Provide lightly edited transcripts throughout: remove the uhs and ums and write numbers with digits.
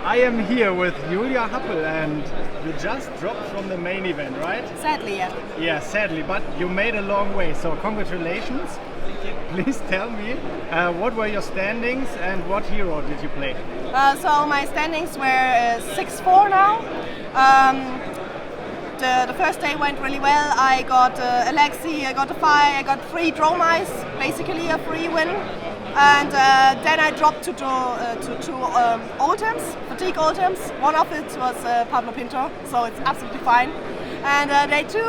I am here with Julia Happel, and you just dropped from the main event, right? Sadly, yeah. Yeah, sadly, but you made a long way, so congratulations. Please tell me, what were your standings and what hero did you play? So my standings were 6-4 now. The first day went really well. I got Alexi, I got a Fi, I got 3 draw mice, basically a free win. And then I dropped to 2 ultims, fatigue ultims. One of it was Pablo Pinto, so it's absolutely fine. And day 2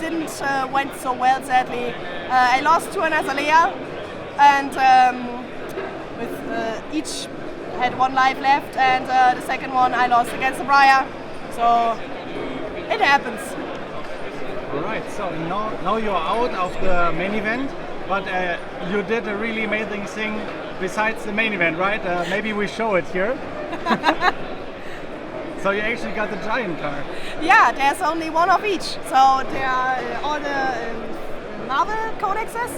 didn't went so well, sadly. I lost to an Azalea, and with each had 1 life left, and the second one I lost against the Briar. So it happens. Alright, so now you're out of the main event, but you did a really amazing thing besides the main event, right? Maybe we show it here. So you actually got the giant card. Yeah, there's only 1 of each. So there are all the Marvel codexes,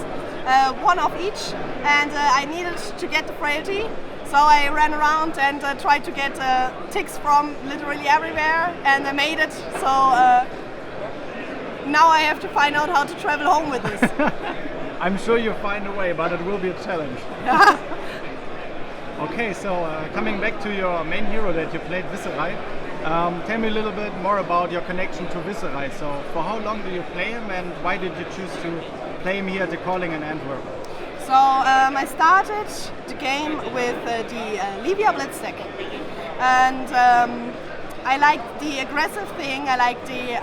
1 of each, and I needed to get the frailty. So I ran around and tried to get ticks from literally everywhere, and I made it. So now I have to find out how to travel home with this. I'm sure you'll find a way, but it will be a challenge. Okay, so coming back to your main hero that you played, Viserai, tell me a little bit more about your connection to Viserai. So for how long do you play him, and why did you choose to play him here at the Calling in Antwerp? So I started the game with the Livia Blitz deck, and I like the aggressive thing. I like the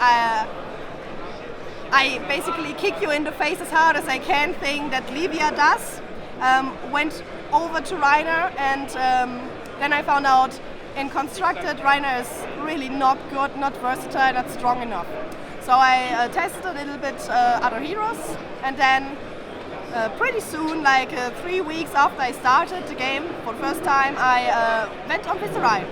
I basically kick you in the face as hard as I can thing that Livia does. Went over to Reiner, and then I found out in constructed Reiner is really not good, not versatile, not strong enough. So I tested a little bit other heroes, and then pretty soon, like 3 weeks after I started the game for the first time, I went on Viserai.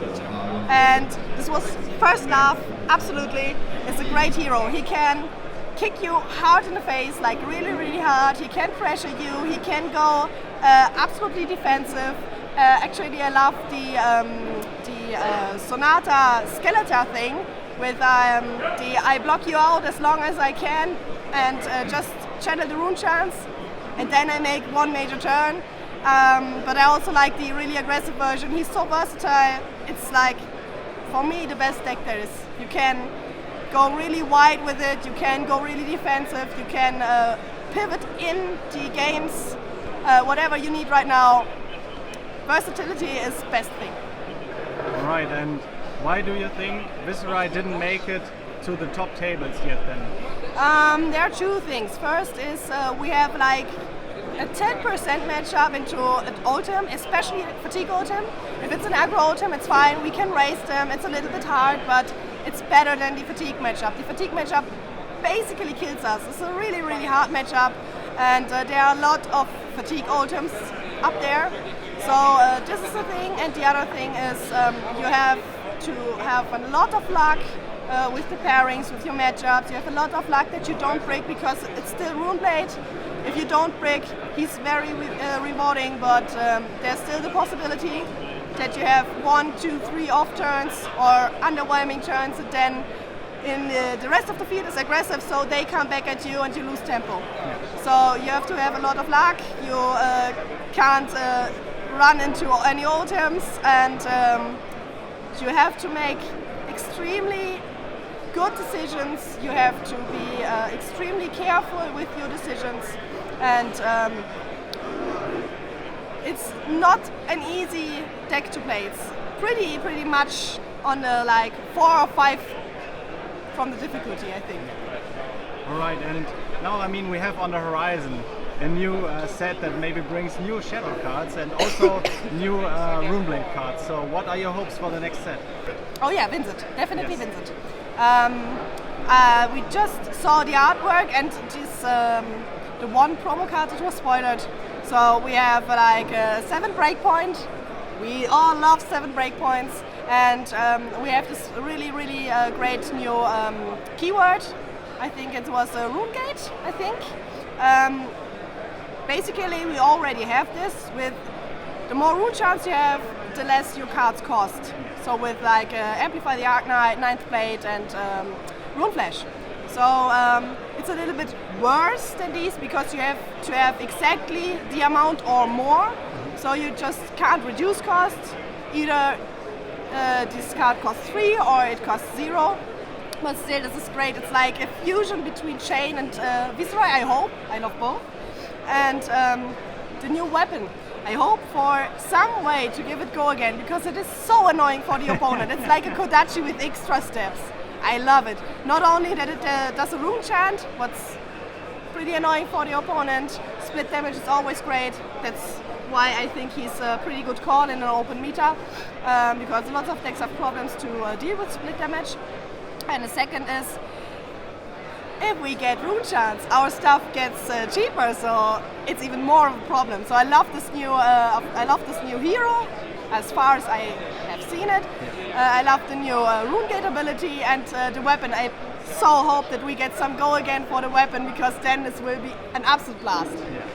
And this was first love, absolutely. It's a great hero. He can kick you hard in the face, like really, really hard. He can pressure you. He can go absolutely defensive. Actually, I love the Sonata Skeletor thing with the I block you out as long as I can and just channel the rune chance, and then I make 1 major turn. But I also like the really aggressive version. He's so versatile. It's like, for me, the best deck there is. You can go really wide with it, you can go really defensive, you can pivot in the games, whatever you need right now. Versatility is best thing. Alright, and why do you think Viserai didn't make it to the top tables yet then? There are 2 things. First is we have like a 10% matchup into an ultim, especially fatigue ultim. If it's an aggro ultim, it's fine, we can raise them. It's a little bit hard, but it's better than the fatigue matchup. The fatigue matchup basically kills us. It's a really, really hard matchup, and there are a lot of fatigue ultims up there. So this is the thing, and the other thing is you have to have a lot of luck with the pairings, with your matchups. You have a lot of luck that you don't break, because it's still Runeblade. If you don't break, he's very rewarding, but there's still the possibility that you have 1, 2, 3 off turns or underwhelming turns, and then in the rest of the field is aggressive, so they come back at you and you lose tempo. Yeah. So you have to have a lot of luck. You can't run into any ultims, and you have to make extremely good decisions. You have to be extremely careful with your decisions, and it's not an easy deck to play. It's pretty much on the like 4 or 5 from the difficulty, I think. Alright, and now I mean we have on the horizon a new set that maybe brings new shadow cards and also new Runeblade cards. So what are your hopes for the next set? Oh yeah, Vincent, definitely yes. Vincent. We just saw the artwork, and this the 1 promo card that was spoiled. So we have like 7 breakpoint. We all love 7 breakpoints, and we have this really great new keyword. I think it was a Runegate, I think. Basically, we already have this. With the more rune chance you have, the less your cards cost. So with like Amplify the Arknight, Ninth Blade, and Rune Flash. So it's a little bit worse than these because you have to have exactly the amount or more. So you just can't reduce costs. Either this card costs 3 or it costs 0. But still, this is great. It's like a fusion between Chain and Viserai, I hope. I love both. And the new weapon. I hope for some way to give it go again because it is so annoying for the opponent. It's like a Kodachi with extra steps. I love it. Not only that it does a rune chant, what's pretty annoying for the opponent. Split damage is always great. That's why I think he's a pretty good call in an open meta because lots of decks have problems to deal with split damage. And the second is, if we get rune chants, our stuff gets cheaper, so it's even more of a problem. So I love this new hero, as far as I have seen it. I love the new rune gate ability and the weapon. I so hope that we get some go again for the weapon because then this will be an absolute blast. Yeah.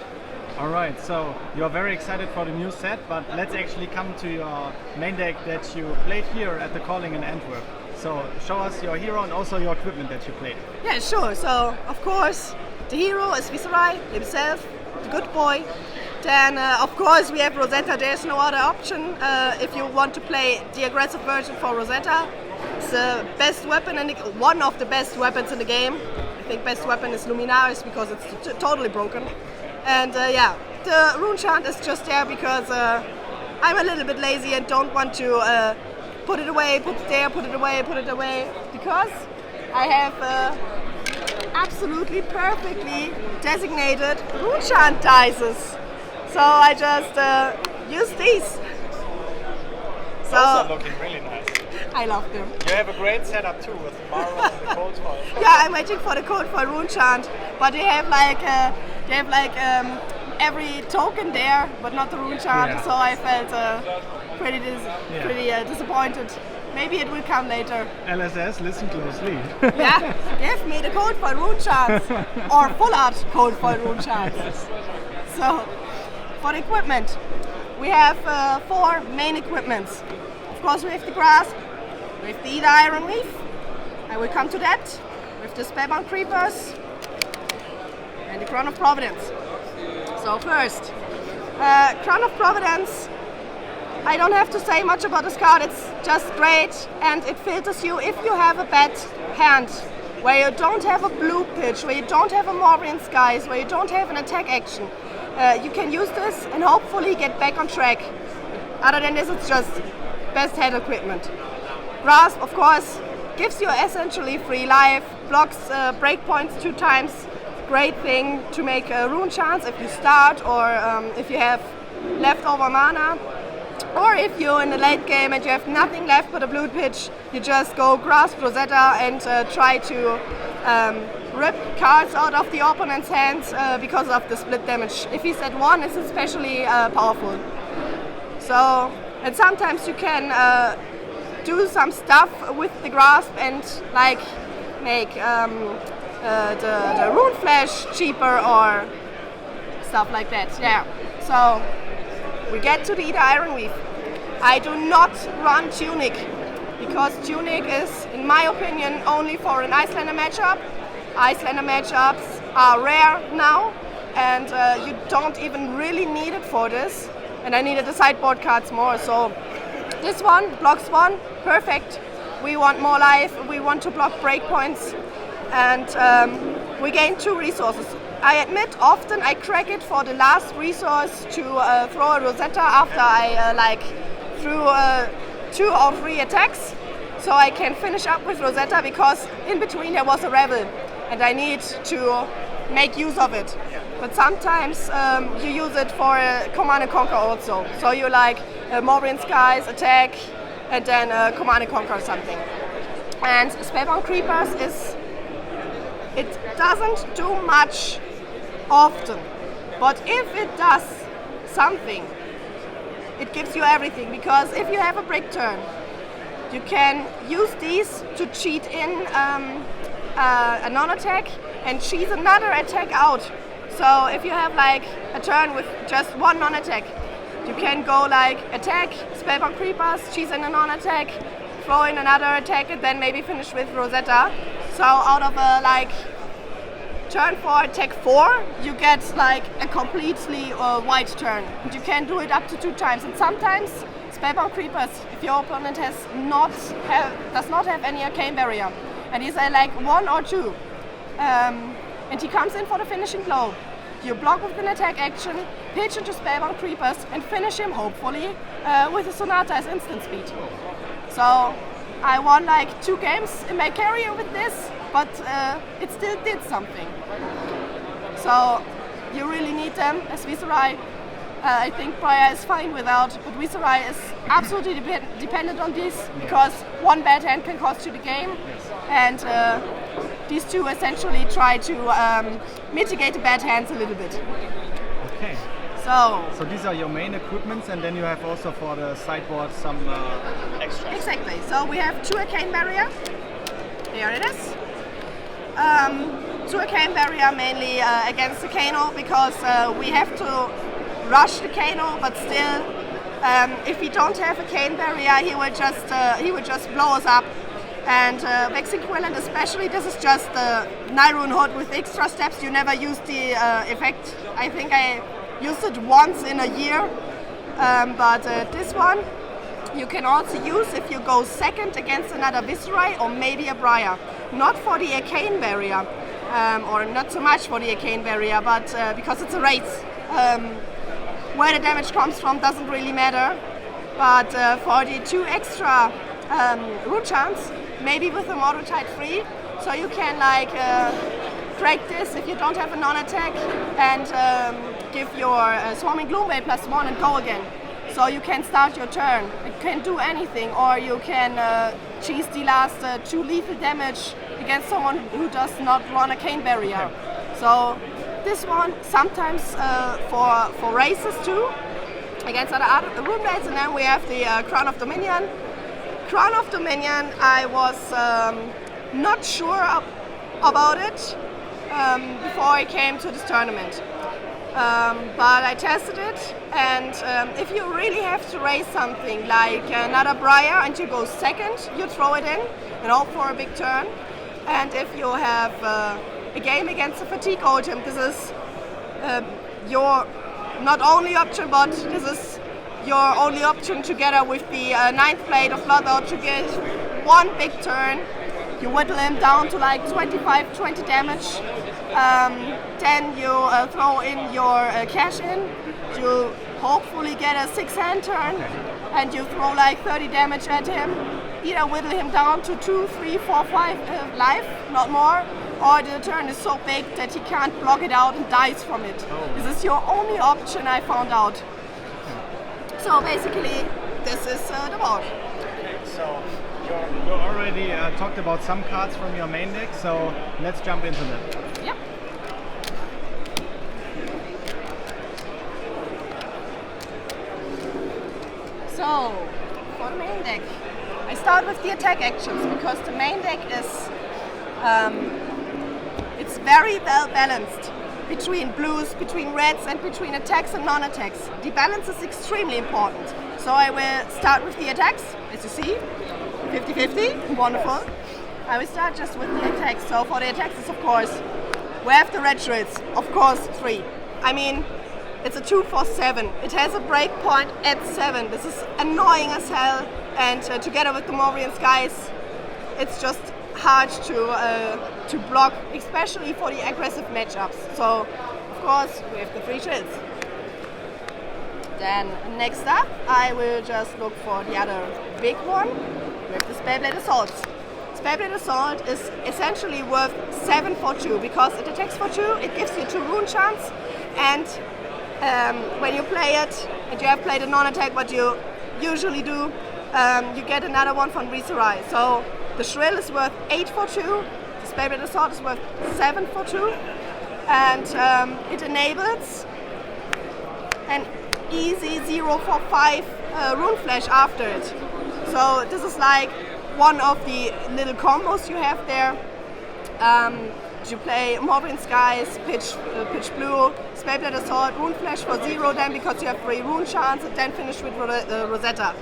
All right, so you're very excited for the new set, but let's actually come to your main deck that you played here at the Calling in Antwerp. So show us your hero and also your equipment that you played. Yeah, sure. So of course the hero is Viserai himself, the good boy. Then of course we have Rosetta. There's no other option if you want to play the aggressive version for Rosetta. It's the best weapon and one of the best weapons in the game. I think best weapon is Luminaris because it's totally broken. And yeah, the rune chant is just there because I'm a little bit lazy and don't want to put it away, put it there, put it away, because I have absolutely perfectly designated rune chant dices. So I just use these. Those are looking really nice. I love them. You have a great setup too with Mara and the cold foil. Yeah, I'm waiting for the code for rune chant, but they have like every token there, but not the rune chant. Yeah. So I felt pretty disappointed. Maybe it will come later. LSS, listen closely. Yeah, give me the code for rune chants or full art code for rune chants. Yes. So for the equipment, we have 4 main equipments. Of course, we have the grasp, we have the Iron Reef. I will come to that. We have the Spellbound Creepers and the Crown of Providence. So first, Crown of Providence. I don't have to say much about this card. It's just great, and it filters you if you have a bad hand, where you don't have a blue pitch, where you don't have a Moorian Skies, where you don't have an attack action. You can use this and hopefully get back on track. Other than this, it's just best head equipment. Grasp, of course, gives you essentially free life, blocks breakpoints 2 times. Great thing to make a rune chance if you start or if you have leftover mana. Or if you're in the late game and you have nothing left but a blue pitch, you just go grasp Rosetta and try to rip cards out of the opponent's hands because of the split damage. If he's at 1, it's especially powerful. So, and sometimes you can do some stuff with the grasp and like make the rune flash cheaper or stuff like that. Yeah. So we get to the Iron Reef. I do not run Tunic because Tunic is, in my opinion, only for an Icelander matchup. Icelander matchups are rare now, and you don't even really need it for this. And I needed the sideboard cards more, so this one blocks 1, perfect. We want more life, we want to block breakpoints, and we gain 2 resources. I admit often I crack it for the last resource to throw a Rosetta after I threw 2 or 3 attacks, so I can finish up with Rosetta because in between there was a Rebel and I need to make use of it. But sometimes you use it for a Command and Conquer also. So you like Moorian Skies, attack, and then Command and Conquer something. And Spellbound Creepers it doesn't do much often, but if it does something, it gives you everything, because if you have a break turn, you can use these to cheat in a non-attack and cheese another attack out. So if you have like a turn with just 1 non-attack, you can go like attack, Spellbound Creepers, cheese in a non-attack, throw in another attack, and then maybe finish with Rosetta. So out of a turn 4, attack 4, you get like a completely white turn. And you can do it up to 2 times. And sometimes Spellbound Creepers, if your opponent does not have any arcane barrier, and he's like 1 or 2, and he comes in for the finishing blow. You block with an attack action, pitch into Spellbound Creepers, and finish him, hopefully, with a Sonata as instant speed. So I won like 2 games in my career with this, but it still did something. So you really need them as Viserai. I think Briar is fine without, but Viserai is absolutely dependent on this, because one bad hand can cost you the game, and these two essentially try to mitigate the bad hands a little bit. Okay. So these are your main equipments, and then you have also for the sideboard some extras. Exactly. So we have 2 arcane barrier. Here it is. 2 arcane barrier mainly against the Kano, because we have to rush the Kano, but still, if we don't have a cane barrier, he will just blow us up. And Vexing Quillant especially, this is just the Nyrune Hood with extra steps. You never use the effect. I think I used it once in a year, but this one you can also use if you go second against another Viserai or maybe a Briar. Not for the arcane barrier, or not so much for the arcane barrier, but because it's a race. Where the damage comes from doesn't really matter, but for the 2 extra root chance, maybe with a Mortal Tide 3, so you can like break this if you don't have a non-attack, and give your Swarming Gloomwave +1 and go again. So you can start your turn, it can do anything, or you can cheese the last 2 lethal damage against someone who does not run a cane barrier. So this one sometimes for races too, against other rune blades. And then we have the Crown of Dominion. Crown of Dominion, I was not sure about it before I came to this tournament. But I tested it, and if you really have to raise something like another Briar and you go second, you throw it in and hope for a big turn. And if you have a game against a Fatigue Ultim, this is your not only option, but this is your only option together with the 9th Blade of Bloodlord to get 1 big turn. You whittle him down to like 25-20 damage. Then you throw in your cash in. You hopefully get a 6-hand turn, and you throw like 30 damage at him. Either whittle him down to 2, 3, 4, 5 life, not more, or the turn is so big that he can't block it out and dies from it. This is your only option, I found out. So basically, this is the board. So you already talked about some cards from your main deck, so let's jump into that. Yep. So, for the main deck, I start with the attack actions, because the main deck is it's very well balanced between blues, between reds, and between attacks and non-attacks. The balance is extremely important. So I will start with the attacks, as you see, 50-50, wonderful. I will start just with the attacks. So for the attacks is, of course, we have the red shreds, of course 3. I mean, it's a 2 for 7. It has a breakpoint at 7. This is annoying as hell, and together with the Mourian Skies, it's just hard to block, especially for the aggressive matchups. So, of course, we have the 3 shields. Then next up, I will just look for the other big one. We have the Spellblade Assault. Spellblade Assault is essentially worth 7 for 2, because it attacks for 2, it gives you 2 rune chance, and when you play it, and you have played a non-attack, what you usually do, you get another one from Viserai. So the Shrill is worth 8 for 2, the Spellblade Assault is worth 7 for 2, and it enables an easy 0 for 5 Rune Flash after it. So this is like one of the little combos you have there. You play Morbin Skies, pitch blue, Spellblade Assault, Rune Flash for 0 then because you have 3 rune chance, and then finish with Rosetta.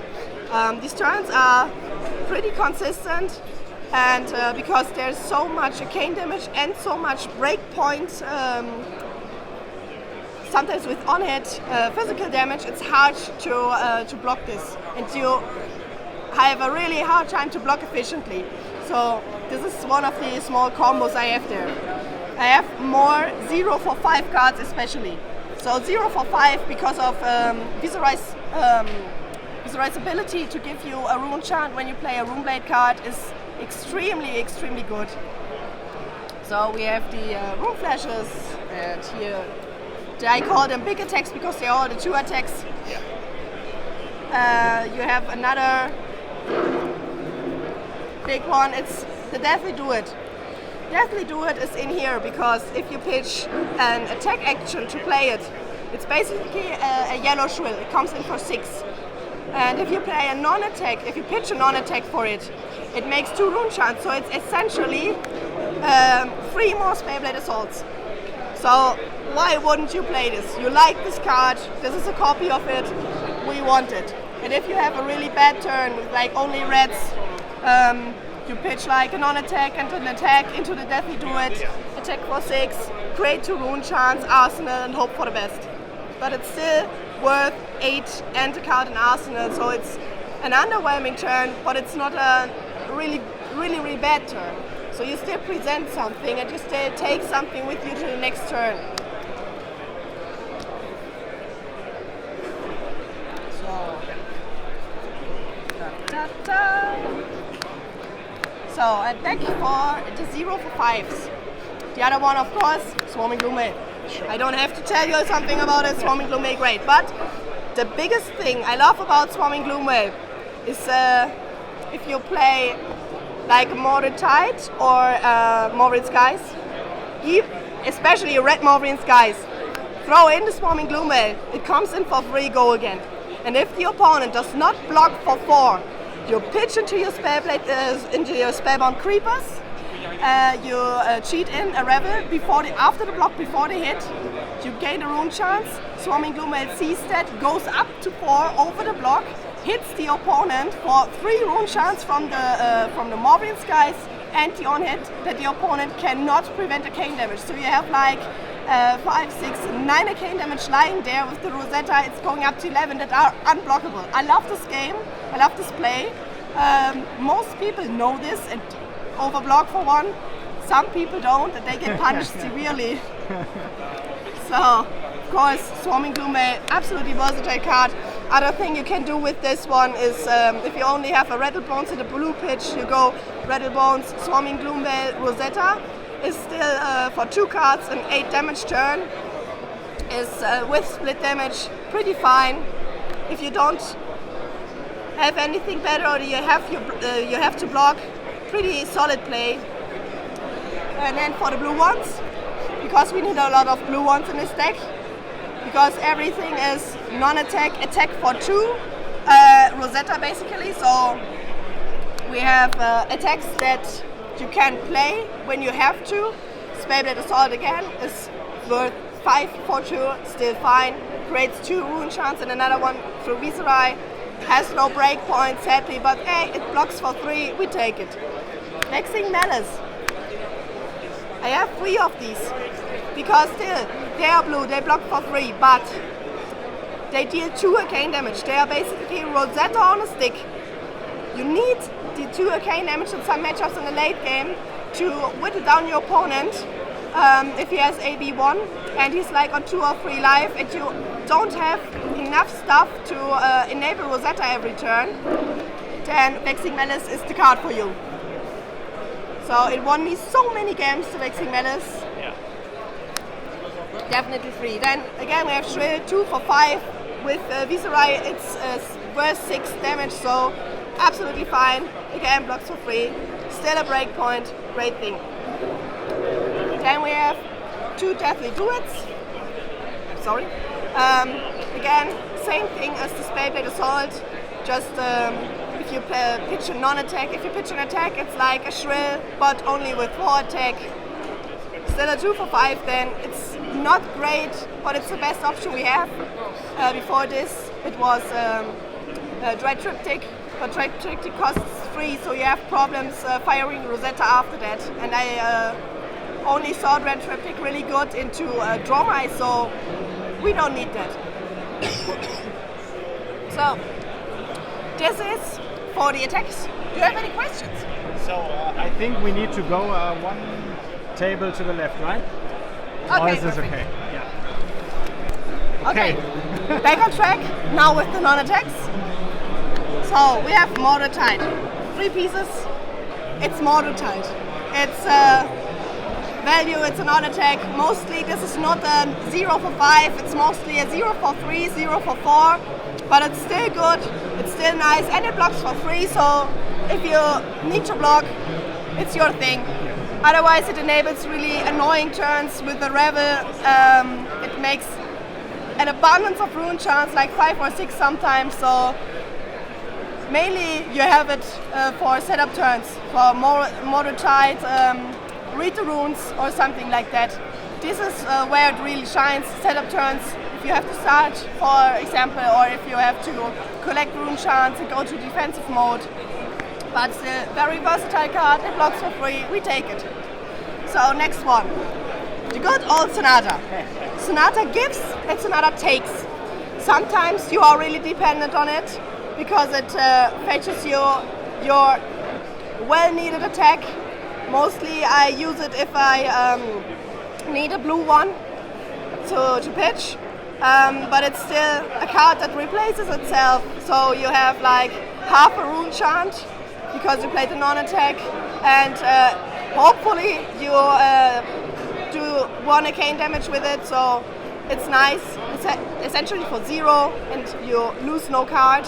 These turns are pretty consistent, and because there's so much arcane damage and so much breakpoint, sometimes with on-hit physical damage, it's hard to block this, and you have a really hard time to block efficiently. So this is one of the small combos I have there. I have more 0 for 5 cards especially. So 0 for 5 because of Viserai's ability to give you a rune chant when you play a rune blade card is extremely good. So we have the rune flashes, and here I call them big attacks because they're all the 2 attacks. You have another big one, it's the Deathly Do It. Deathly Do It is in here because if you pitch an attack action to play it, it's basically a yellow shrill. It comes in for 6. And if you play a non-attack, if you pitch a non-attack for it, it makes 2 rune chants. So it's essentially 3 more Spellblade Assaults. So why wouldn't you play this? You like this card, this is a copy of it, we want it. And if you have a really bad turn with like only reds, you pitch like a non-attack and an attack into the Deathly Do It, attack for 6, create 2 rune chants, arsenal, and hope for the best. But it's still worth 8 and a card in arsenal, so it's an underwhelming turn, but it's not a really bad turn. So you still present something and you still take something with you to the next turn. So a deck for the 0 for 5s. The other one, of course, Swarming Gloomhail. I don't have to tell you something about it, Swarming Gloomhail, great. But the biggest thing I love about Swarming Gloomhail is if you play like Morbid Tide or Morbid Skies, especially Red Morbid Skies, throw in the Swarming Gloomhail, it comes in for 3, go again. And if the opponent does not block for 4, you pitch into your Spellbound Creepers, you cheat in a Revel after the block, before the hit, you gain a rune chance, Swarming Gloomhail sees that, goes up to 4 over the block, hits the opponent for 3 rune chance from the Morbid Skies, and the on-hit that the opponent cannot prevent arcane damage. So you have like 5, 6, 9 arcane damage lying there with the Rosetta. It's going up to 11 that are unblockable. I love this game, I love this play. Most people know this and overblock for 1. Some people don't, and they get punished severely. So, of course, Swarming Gloomhail, absolutely versatile card. Other thing you can do with this one is if you only have a Rattlebones and a blue pitch, you go Rattlebones, Swarming Gloomhail, Rosetta. Is still for 2 cards an 8 damage turn. Is with split damage pretty fine. If you don't have anything better or you have to block, pretty solid play. And then for the blue ones, because we need a lot of blue ones in this deck, because everything is non-attack, attack for 2, Rosetta basically. So we have attacks that you can play when you have to. Spellblade Assault again is worth 5 for 2, still fine. Creates 2 rune chants and another one through Viserai. Has no breakpoint sadly, but hey, it blocks for 3, we take it. Vexing Malice. I have 3 of these, because still, they are blue, they block for 3, but they deal 2 arcane damage. They are basically Rosetta on a stick. You need the 2 arcane damage in some matchups in the late game to whittle down your opponent if he has AB1 and he's like on 2 or 3 life and you don't have enough stuff to enable Rosetta every turn, then Vexing Malice is the card for you. So it won me so many games to Vexing Malice. Yeah. Definitely 3. Then again we have Shrill 2 for 5 with Viserai. It's worth 6 damage, so absolutely fine. Again, blocks for 3. Still a breakpoint. Great thing. Then we have 2 Deathly Do It's. Sorry. Again, same thing as the Spellblade Assault. Just if you pitch a non-attack, if you pitch an attack, it's like a Shrill, but only with 4 attack. Still a 2 for 5. Then it's not great, but it's the best option we have. Before this, it was Dread Triptych, but Dread Triptych costs 3, so you have problems firing Rosetta after that. And I only saw Dread Triptych really good into Draw My, so we don't need that. So, this is for the attacks. Do you have any questions? So I think we need to go one table to the left, right? Okay, or is this perfect. okay? Yeah. Okay, back on track, now with the non-attacks. So we have Mortar Tide. 3 pieces, it's Mortar Tide. It's value, it's a non-attack. Mostly this is not a 0 for 5, it's mostly a 0 for 3, 0 for 4. But it's still good, it's still nice, and it blocks for free, so if you need to block, it's your thing. Otherwise it enables really annoying turns with the Revel. It makes an abundance of rune chance, like 5 or 6 sometimes, so mainly you have it for setup turns, for Mortar Tide, read the runes or something like that. This is where it really shines, setup turns. If you have to start, for example, or if you have to collect rune chance and go to defensive mode. But it's a very versatile card, it blocks for free, we take it. So next one, the good old Sonata. Sonata gives and Sonata takes. Sometimes you are really dependent on it because it fetches you your well-needed attack. Mostly I use it if I need a blue one to pitch. But it's still a card that replaces itself, so you have like half a rune chant because you played the non-attack, and hopefully you do 1 arcane damage with it, so it's nice. It's essentially for 0 and you lose no card.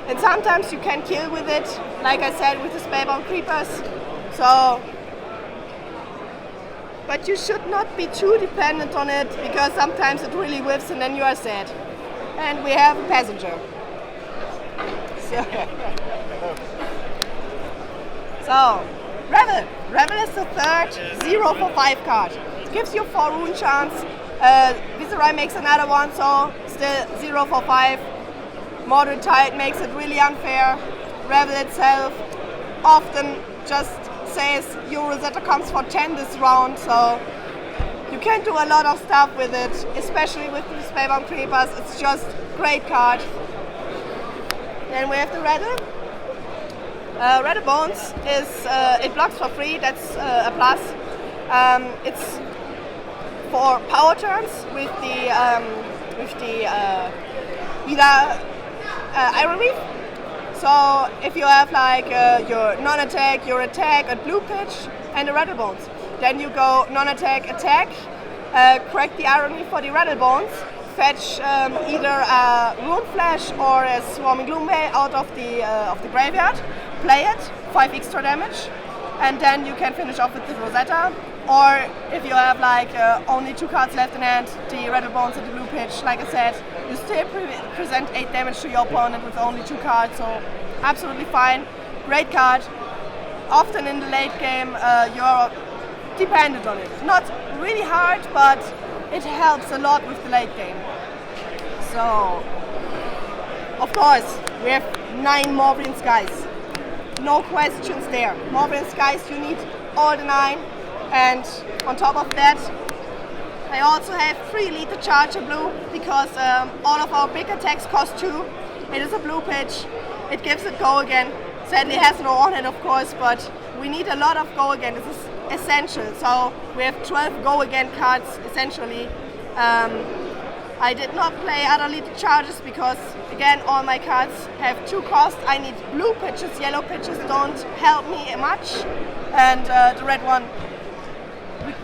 And sometimes you can kill with it, like I said, with the Spellbound Creepers. So, but you should not be too dependent on it because sometimes it really whiffs and then you are sad. And we have a passenger. So Revel. Revel is the third 0 for 5 card. It gives you 4 rune chance. Viserai makes another one, so still 0 for 5. Mortar Tide makes it really unfair. Revel itself often just says your Rosetta comes for 10 this round, so you can do a lot of stuff with it, especially with the Spellbound Creepers. It's just great card. Then we have the Rattle. Rattle Bones is it blocks for free. That's a plus. It's for power turns with the Iron Reef. So if you have like your non-attack, your attack, a blue pitch, and a Rattle Bones, then you go non-attack, attack, crack the Iron Reef for the Rattle Bones, fetch either a Rune Flash or a Swarming Gloomway out of the graveyard, play it, 5 extra damage, and then you can finish off with the Rosetta. Or if you have like only 2 cards left in hand, the Rattle Bones and the blue pitch, like I said, you still present 8 damage to your opponent with only 2 cards, so absolutely fine. Great card. Often in the late game you're dependent on it. Not really hard, but it helps a lot with the late game. So, of course, we have 9 Morbrian Skies. No questions there. Morbrian Skies, you need all the 9. And on top of that, I also have 3 Lethal Charger blue because all of our big attacks cost 2. It is a blue pitch. It gives it go again. Sadly it has no on-hit of course, but we need a lot of go again. This is essential. So we have 12 go again cards essentially. I did not play other Lethal Charges because again all my cards have 2 costs. I need blue pitches, yellow pitches don't help me much, and the red one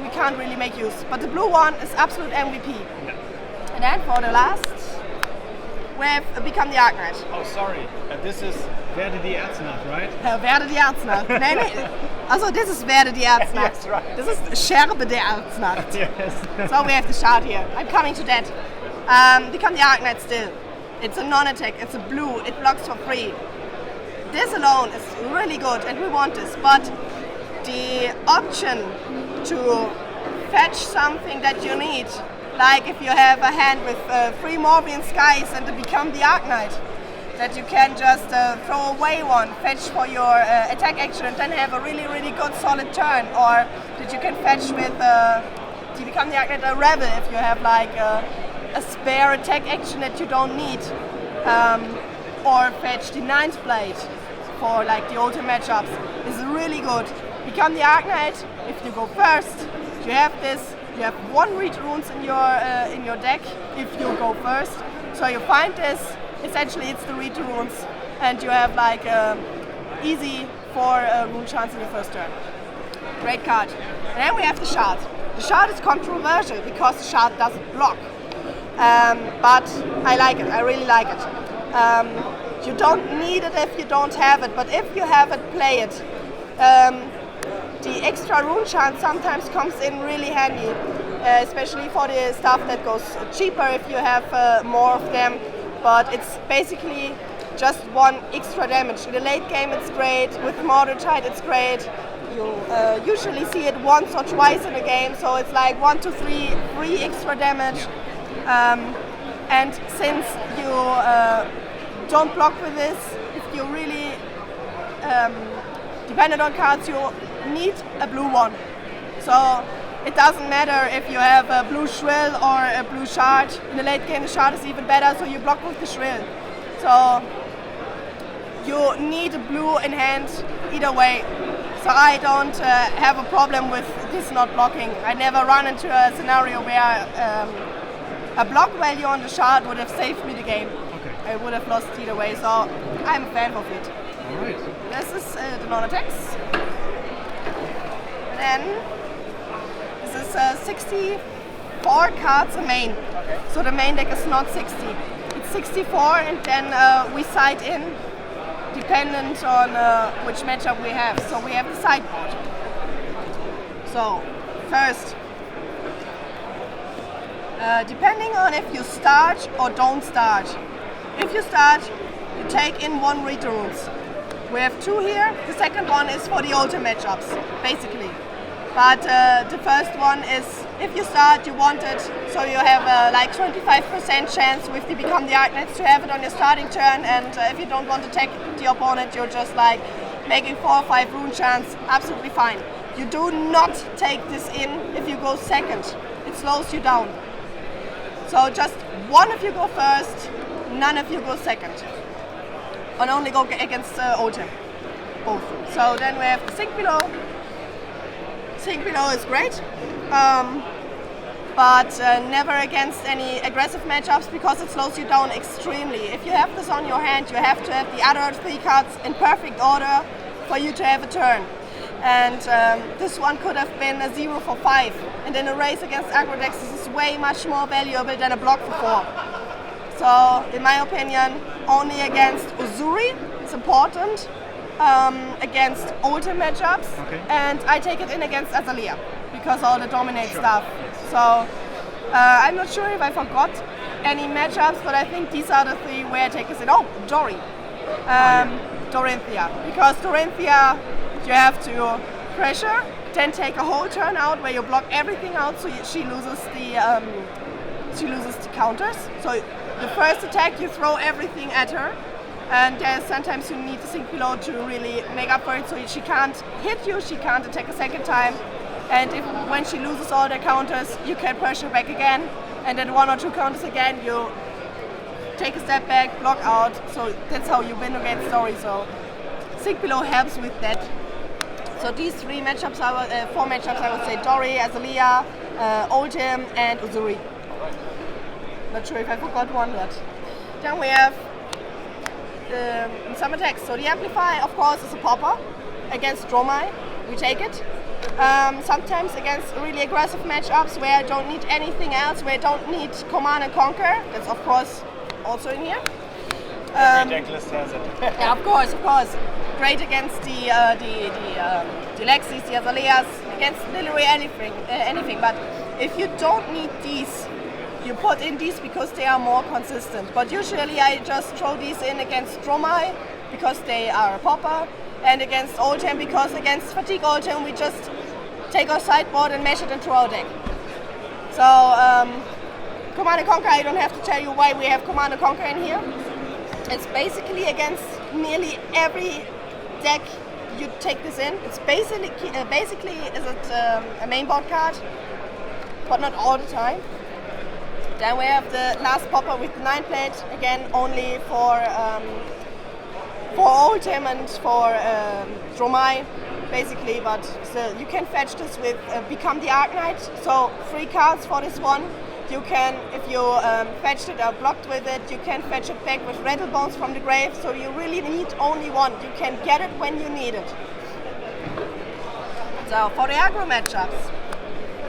we can't really make use. But the blue one is absolute MVP. Yeah. And then for the last, we have Become the Arknight. Oh, sorry. This is Werde die Erznacht, right? Werde die Erznacht. Nein, nein. Also, this is Werde die Erznacht. Yes, right. This is Scherbe der Erznacht. Yes. So we have to shout here. I'm coming to that. Become the Arknight still. It's a non-attack. It's a blue. It blocks for free. This alone is really good, and we want this. But the option to fetch something that you need like if you have a hand with 3 Morbian Skies and to become the Arc Knight, that you can just throw away one, fetch for your attack action and then have a really, really good solid turn, or that you can fetch with, to become the Arc Knight, a Rebel if you have like a spare attack action that you don't need, or fetch the Ninth Blade for like the ultimate matchups is really good. Become the Arc Knight. If you go first, you have this. You have 1 read runes in your deck if you go first. So you find this. Essentially, it's the read runes, and you have like easy 4 rune chance in your first turn. Great card. And then we have the Shard. The Shard is controversial because the Shard doesn't block, but I like it. I really like it. You don't need it if you don't have it, but if you have it, play it. The extra rune chance sometimes comes in really handy, especially for the stuff that goes cheaper if you have more of them. But it's basically just 1 extra damage. In the late game it's great, with Mortar Tide it's great. You usually see it once or twice in a game, so it's like 1 to 3 extra damage. And since you don't block with this, if you really dependent on cards, you need a blue one. So it doesn't matter if you have a blue Shrill or a blue Shard. In the late game the Shard is even better, so you block with the Shrill. So you need a blue in hand either way. So I don't have a problem with this not blocking. I never run into a scenario where a block value on the Shard would have saved me the game. Okay. I would have lost either way, so I'm a fan of it. Alright. This is the non-attacks. Then this is 64 cards a main. Okay. So the main deck is not 60. It's 64, and then we side in dependent on which matchup we have. So we have the sideboard. So first, depending on if you start or don't start. If you start, you take in 1 read runes. We have 2 here. The second one is for the ultimate matchups, basically. But the first one is, if you start, you want it, so you have like 25% chance with the Become the Arc Knights to have it on your starting turn, and if you don't want to take the opponent, you're just like making 4 or 5 rune chance, absolutely fine. You do not take this in if you go second. It slows you down. So just 1 if you go first, none if you go second. And only go against Ultim, both. So then we have the Sink Below. Sink Below is great, but never against any aggressive matchups because it slows you down extremely. If you have this on your hand, you have to have the other 3 cards in perfect order for you to have a turn. And this one could have been a 0 for 5. And in a race against aggro decks, this is way much more valuable than a block for 4. So, in my opinion, only against Uzuri, it's important. Against ultimate matchups, okay. And I take it in against Azalea because all the dominate stuff. So I'm not sure if I forgot any matchups, but I think these are the 3 where I take it in. Oh, Dory. Dorinthia. Because Dorinthia, you have to pressure, then take a whole turn out where you block everything out, so she loses the counters. So the first attack you throw everything at her. And sometimes you need the Sink Below to really make up for it, so she can't hit you, she can't attack a second time. And when she loses all the counters, you can pressure back again, and then 1 or 2 counters again, you take a step back, block out. So that's how you win against Dory. So Sink Below helps with that. So these 4 matchups, I would say Dory, Azalea, Ultim, and Uzuri. Not sure if I forgot one, but then we have some attacks. So the Amplify, of course, is a popper against Dromai. We take it. Sometimes against really aggressive matchups where I don't need anything else, where I don't need Command and Conquer. That's of course also in here. Every deck list has it. Yeah, of course. Great against the Lexis, the Azaleas, against literally anything. But if you don't need these, you put in these because they are more consistent. But usually I just throw these in against Dromai because they are a popper, and against Ultim because against Fatigue Ultim we just take our sideboard and mash it into our deck. So Command & Conquer, I don't have to tell you why we have Command & Conquer in here. It's basically against nearly every deck you take this in. It's basically is it a main board card, but not all the time. Then we have the last popper with the 9 plate, again only for Oldhim and for Dromai, basically, but still you can fetch this with Become the Arc Knight, so 3 cards for this one. You can, if you fetched it or blocked with it, you can fetch it back with Rattlebones from the grave, so you really need only one. You can get it when you need it. So for the aggro matchups,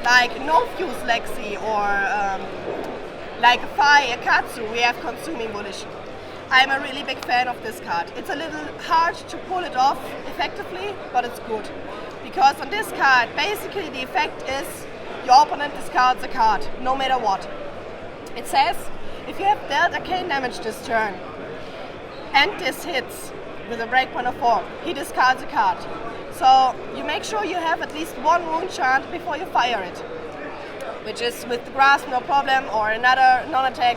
like No Fuse Lexi or like a Fai, a Katsu, we have Consuming Volition. I'm a really big fan of this card. It's a little hard to pull it off effectively, but it's good. Because on this card, basically the effect is your opponent discards a card, no matter what. It says, if you have dealt arcane damage this turn, and this hits with a breakpoint of 4, he discards a card. So you make sure you have at least 1 wound chant before you fire it, which is with the grasp, no problem, or another non-attack.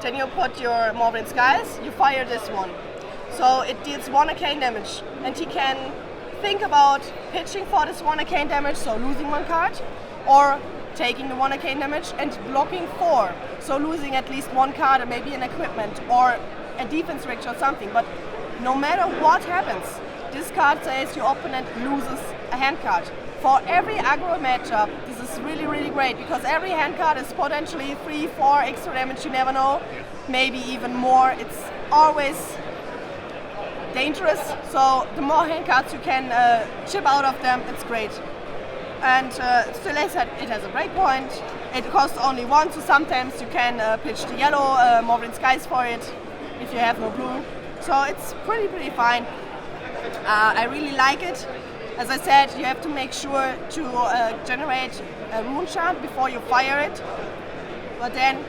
Then you put your Morbid Skies, you fire this one. So it deals 1 arcane damage, and he can think about pitching for this 1 arcane damage, so losing 1 card, or taking the 1 arcane damage and blocking 4, so losing at least 1 card and maybe an equipment or a defense reaction or something. But no matter what happens, this card says your opponent loses a hand card. For every aggro matchup, this is really, really great, because every hand card is potentially 3-4 extra damage, you never know, maybe even more. It's always dangerous, so the more hand cards you can chip out of them, it's great. And still, as I said, it has a breakpoint. It costs only 1, so sometimes you can pitch the yellow Morbid Skies for it if you have no blue. So it's pretty fine. I really like it. As I said, you have to make sure to generate a rune chant before you fire it. But then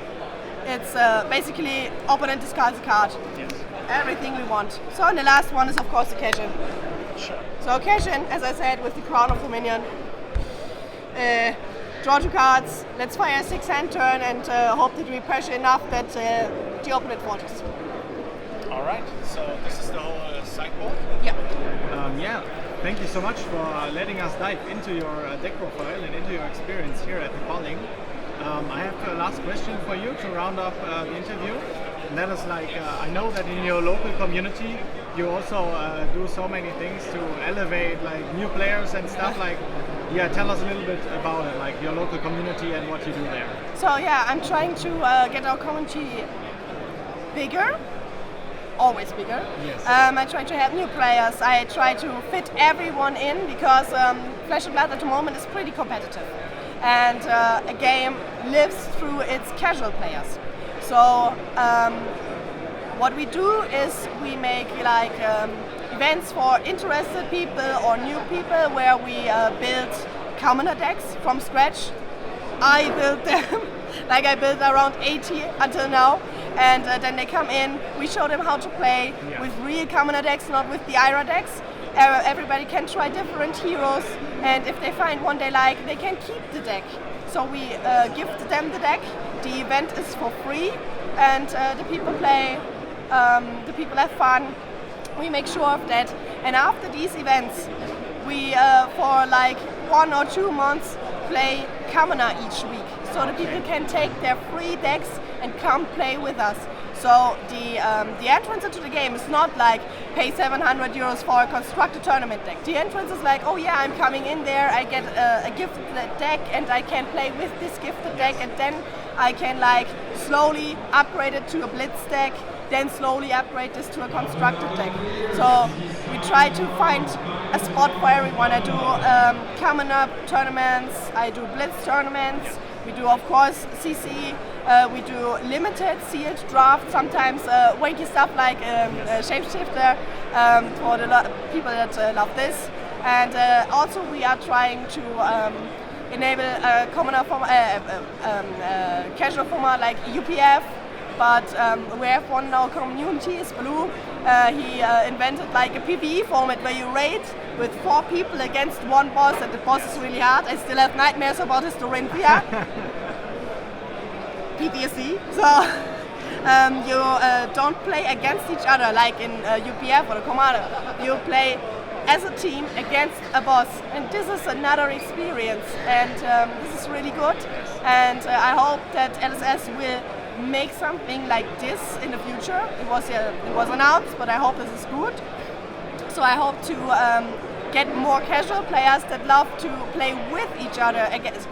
it's basically opponent discards a card. Yes. Everything we want. So, and the last one is of course the Cashin. Sure. So Cashin, as I said, with the Crown of Dominion, draw 2 cards, let's fire a 6 hand turn and hope that we pressure enough that the opponent falters. Alright, so this is the whole sideboard? Yeah. Yeah, thank you so much for letting us dive into your deck profile and into your experience here at the calling. I have a last question for you to round up the interview. And that is like, I know that in your local community you also do so many things to elevate like new players and stuff. Like, yeah, tell us a little bit about it, like your local community and what you do there. So yeah, I'm trying to get our community bigger, always bigger. Yes. I try to have new players. I try to fit everyone in, because Flesh and Blood at the moment is pretty competitive, and a game lives through its casual players. So what we do is we make like events for interested people or new people, where we build commoner decks from scratch. I built them, like I built around 80 until now, and then they come in, we show them how to play with real commoner decks, not with the IRA decks. Everybody can try different heroes, and if they find one they like, they can keep the deck. So we gift them the deck. The event is for free, and the people play, the people have fun. We make sure of that. And after these events, we for like 1 or 2 months play Commoner each week. So the people can take their free decks and come play with us. So the entrance into the game is not like pay 700 euros for a constructed tournament deck. The entrance is like, oh yeah, I'm coming in there, I get a gifted deck and I can play with this gifted deck, and then I can like slowly upgrade it to a blitz deck, then slowly upgrade this to a constructed deck. So we try to find a spot for everyone. I do coming up tournaments, I do blitz tournaments, we do of course CC, we do limited sealed draft, sometimes wanky stuff like Shapeshifter for the people that love this. And also we are trying to enable commoner format, casual format like UPF, but we have one in our community, is Blue. He invented like a PvE format where you raid with 4 people against 1 boss, and the boss is really hard. I still have nightmares about his Dorinthia. PTSD. So you don't play against each other like in UPF or the Commander. You play as a team against a boss, and this is another experience, and this is really good. And I hope that LSS will make something like this in the future. It was announced, but I hope this is good. So I hope to get more casual players that love to play with each other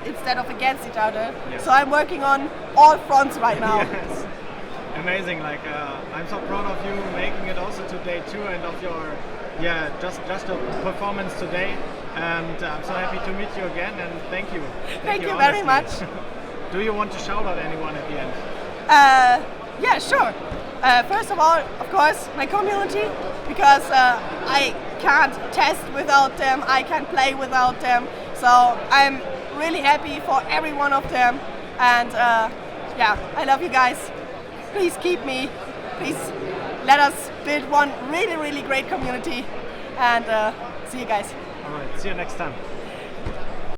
instead of against each other. Yes. So I'm working on all fronts right now. Yes. Amazing. Like I'm so proud of you making it also to day 2 and of your just a performance today. And I'm so happy to meet you again. And thank you. Thank you very much. Do you want to shout out anyone at the end? Yeah, sure. First of all, of course, my community, because I can't test without them, I can't play without them. So I'm really happy for every one of them. And yeah, I love you guys. Please keep me. Please let us build one really, really great community. And see you guys. All right, see you next time.